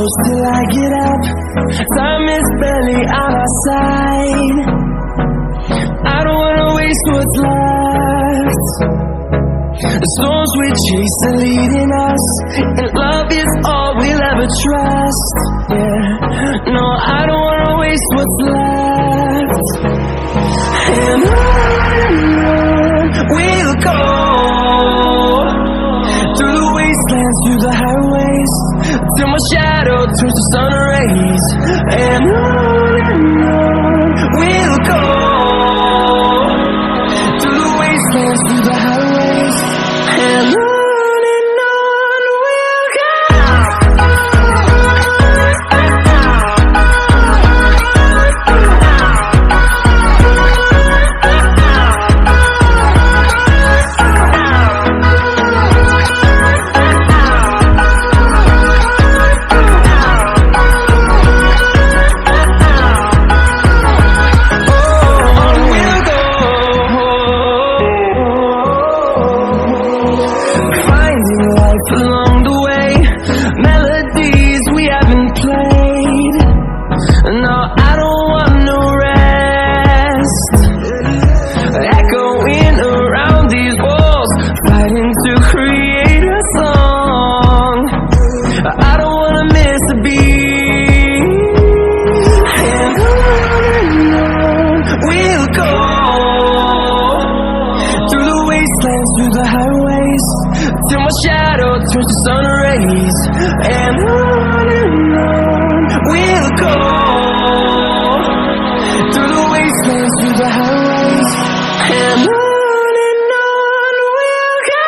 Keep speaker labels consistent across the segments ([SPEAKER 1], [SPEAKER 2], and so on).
[SPEAKER 1] close till I get up. Time is barely on our side. I don't wanna waste what's left. The storms we chase are leading us, and love is all we'll ever trust. Yeah, no, I don't wanna waste what's left. And on we'll go, through the wastelands, through the highways, till my shadow turns to sun rays. And on we'll go, through the wastelands, through the highways, and on we'll go. Along the way, melodies we haven't played. No, I don't want no rest. Echoing around these walls, fighting to create a song. I don't wanna miss a beat. And on we'll go, through the wastelands, through the highways, till my shadow turns to sun rays. And on we'll go, through the wastelands, through the highways, and on we'll go.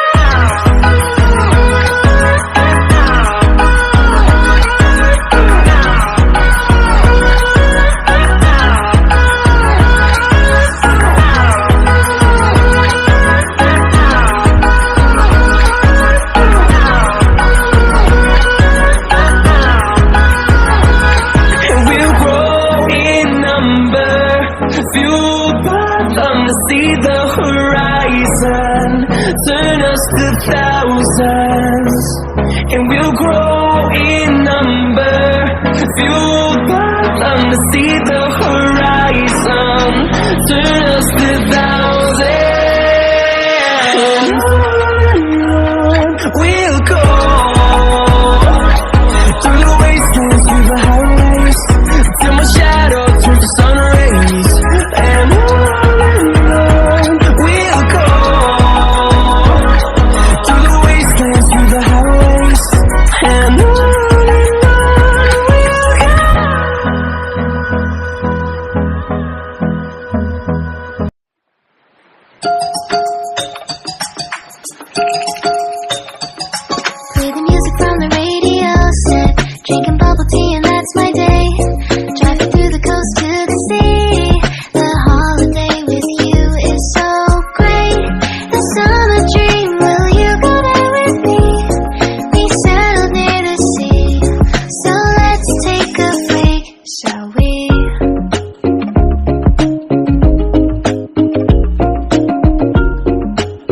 [SPEAKER 1] Fueled by them to see the horizon, turn us to thousands, and we'll grow in number. Fueled by them to see the horizon, turn us to thousands.